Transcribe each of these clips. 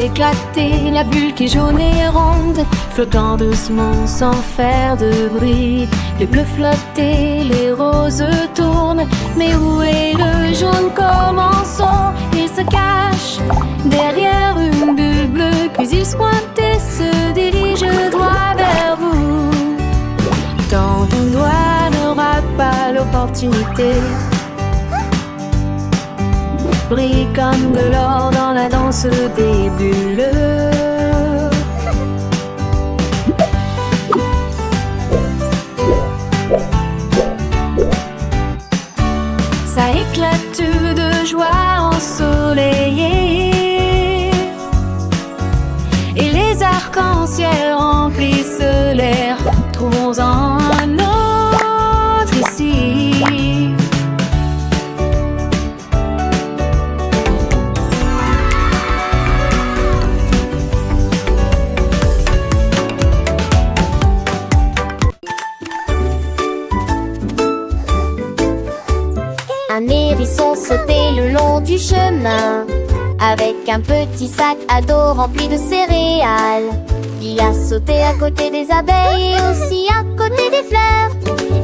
éclater, la bulle qui est jaune et ronde, flottant doucement sans faire de bruit. Les bleus flottent, les roses tournent, mais où est le jaune? Commençons. Il se cache derrière une bulle bleue, puis il se pointe et se dirige droit vers vous. Tant ton doigt n'aura pas l'opportunité, brille comme de l'or dans la danse des bulles. Ça éclate de joie ensoleillée, et les arcs-en-ciel remplissent l'air. Trouvons-en un autre ici. Un hérisson sautait le long du chemin, avec un petit sac à dos rempli de céréales. Il a sauté à côté des abeilles et aussi à côté des fleurs,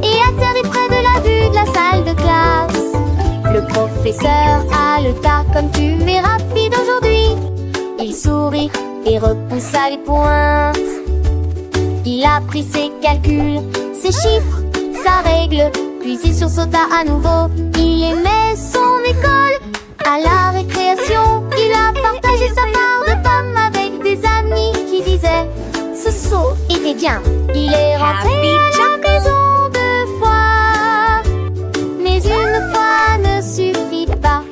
et atterri près de la vue de la salle de classe. Le professeur a le tas comme tu es rapide aujourd'hui. Il sourit et repoussa les pointes. Il a pris ses calculs, ses chiffres, sa règle, puis il sursauta à nouveau. Il aimait son école. À la récréation, il a partagé sa part de pommes avec des amis qui disaient ce saut était bien. Il est rentré à la maison 2 fois, mais une fois ne suffit pas.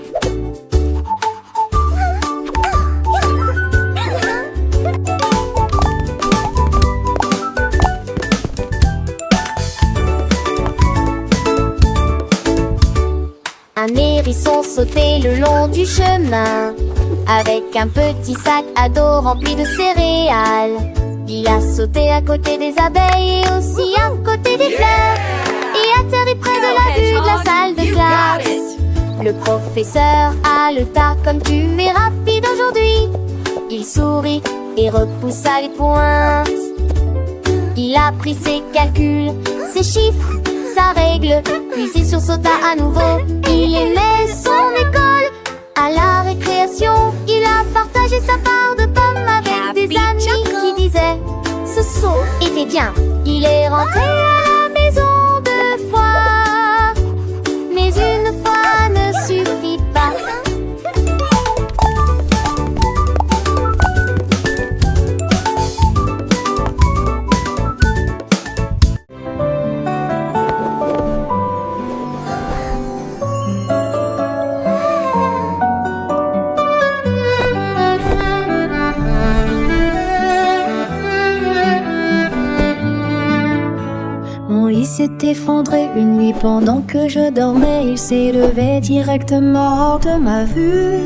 Un hérisson sautait le long du chemin, avec un petit sac à dos rempli de céréales. Il a sauté à côté des abeilles et aussi à côté des fleurs, et atterri près de la vue de la salle de classe. Le professeur a le tas comme tu es rapide aujourd'hui. Il sourit et repoussa les pointes. Il a pris ses calculs, ses chiffres, sa règle, puis il sursauta à nouveau. Il aimait son école. À la récréation, il a partagé sa part de pommes avec des amis qui disaient ce saut était bien. Il est rentré à la maison 2 fois, mais une fois ne suffit pas. Il s'est effondré une nuit pendant que je dormais. Il s'est levé directement hors de ma vue.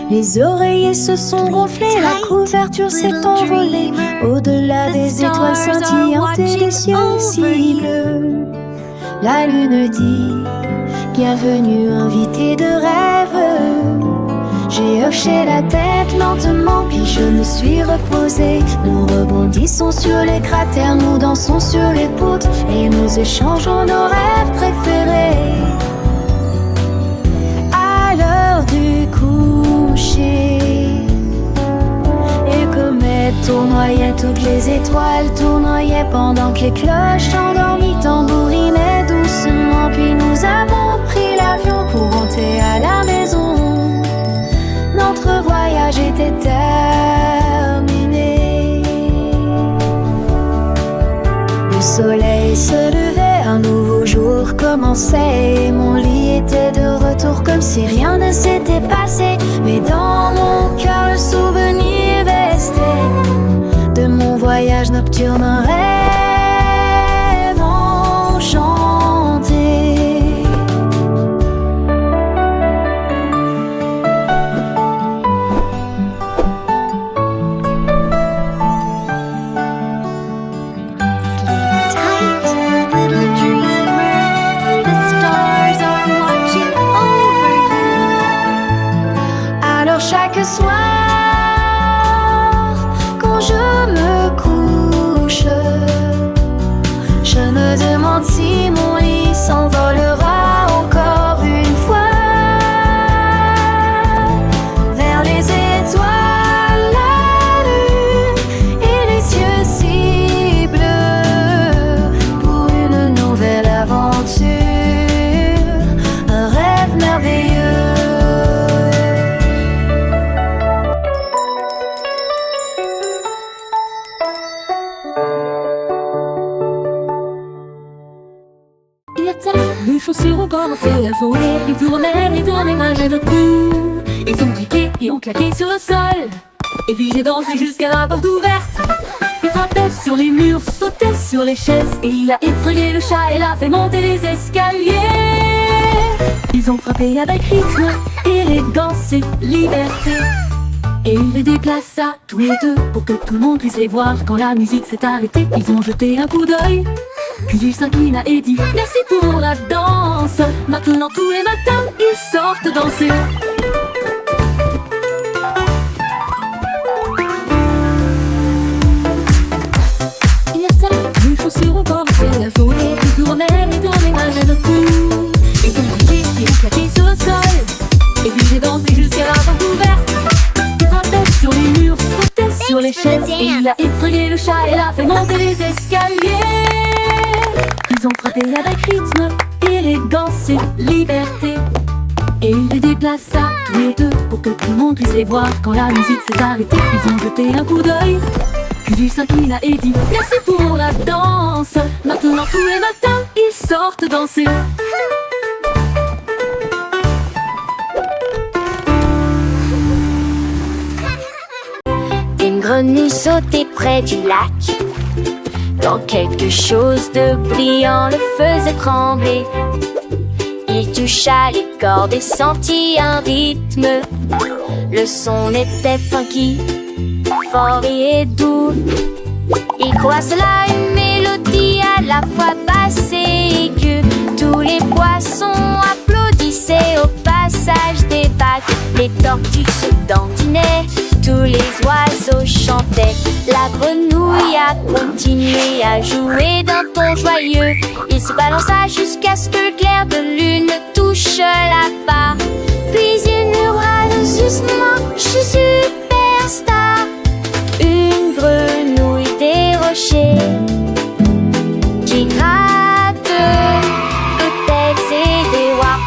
Les oreillers se sont gonflés, la couverture s'est envolée au-delà des étoiles scintillantes et des cieux si bleus. La lune dit bienvenue, invité de rêve. J'ai hoché la tête lentement, puis je me suis reposée. Nous rebondissons sur les cratères, nous dansons sur les poutres, et nous échangeons nos rêves préférés. À l'heure du coucher, les comètes tournoyaient, toutes les étoiles tournoyaient, pendant que les cloches endormies tambourinaient doucement. Puis nous avons pris l'avion pour rentrer à la maison. Notre voyage était terminé. Le soleil se levait, un nouveau jour commençait, et mon lit était de retour comme si rien ne s'était passé. Mais dans mon cœur le souvenir restait de mon voyage nocturne, un rêve enchanté. Chaque soir Les chaussures ont commencé à voler. Ils tournaient malgré le coup. Ils ont cliqué et ont claqué sur le sol. Et puis j'ai dansé jusqu'à la porte ouverte. Il frappait sur les murs, sautait sur les chaises. Et il a effrayé le chat et l'a fait monter les escaliers. Ils ont frappé avec rythme, élégance et liberté. Et il les déplaça tous les deux pour que tout le monde puisse les voir. Quand la musique s'est arrêtée, ils ont jeté un coup d'œil. Puis il s'inclina et dit merci pour la danse. Maintenant tous les matins, ils sortent danser. Les chaussures ont commencé à voler. Ils tournaient malgré le coup. Ils ont cliqué et ont claqué sur le sol. Et puis j'ai dansé jusqu'à la porte ouverte. Il frappait sur les murs, sautait sur les chaises. Et il a effrayé le chat et l'a fait monter les escaliers. Ils ont frappé avec rythme, élégance et liberté. Et il les déplaça tous les deux pour que tout le monde puisse les voir. Quand la musique s'est arrêtée, ils ont jeté un coup d'œil. Puis il s'inclina et dit merci pour la danse. Maintenant tous les matins, ils sortent danser. Une grenouille sautait près du lac. Quand quelque chose de brillant le faisait trembler, il toucha les cordes et sentit un rythme. Le son était funky, fort et doux. Il croit cela une mélodie à la fois basse et aiguë. Tous les poissons applaudissaient au passage des vagues. Les tortues se dandinaient, tous les oiseaux chantaient. La grenouille a continué à jouer d'un ton joyeux. Il se balança jusqu'à ce que le clair de lune touche la barre. Puis il murmura doucement, je suis superstar. Une grenouille des rochers qui gratte peut-être et des rois.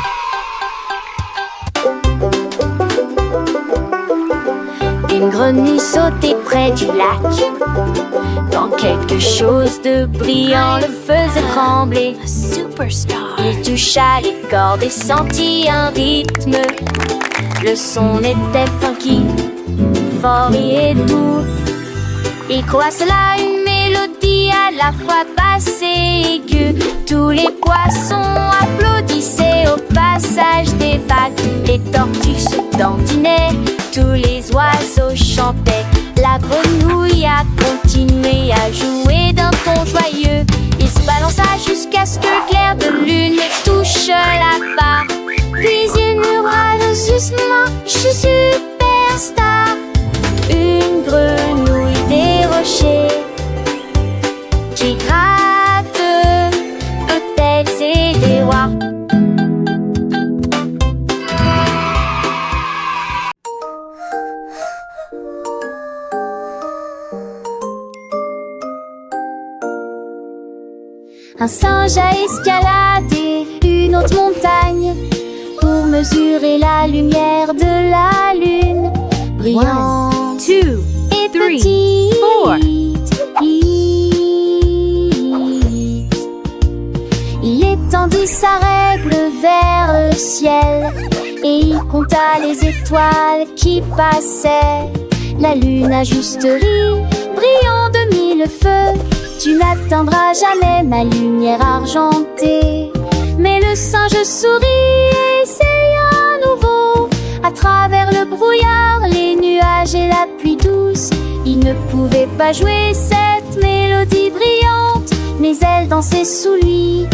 Une grenouille sautait près du lac. Quand quelque chose de brillant le faisait trembler, il toucha les cordes et sentit un rythme. Le son était funky, fort et doux. Il croit cela une mélodie à la fois basse et aiguë. Tous les poissons applaudissaient au passage des vagues. Les tortues se dandinaient, tous les oiseaux chantaient. La grenouille a continué à jouer d'un ton joyeux. Il se balança jusqu'à ce que le clair de lune touche la barre. Puis il murmura doucement, je suis superstar. Une grenouille des rochers qui gratte peut-être c'est des rois. Un singe a escaladé une haute montagne pour mesurer la lumière de la lune. Brillante 2, et 3, petite, 4. il étendit sa règle vers le ciel et il compta les étoiles qui passaient. La lune a juste ri, brillant de mille feux. Tu n'atteindras jamais ma lumière argentée. Mais le singe sourit et essaya à nouveau. À travers le brouillard, les nuages et la pluie douce, il ne pouvait pas jouer cette mélodie brillante. Mais elle dansait sous lui,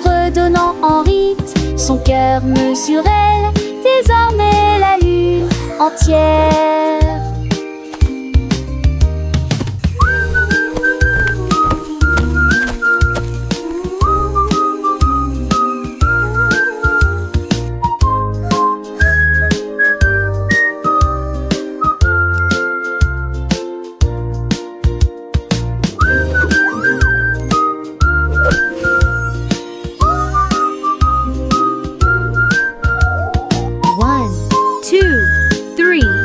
fredonnant en rythme. Son cœur mesurait désormais la lune entière. One, two, three.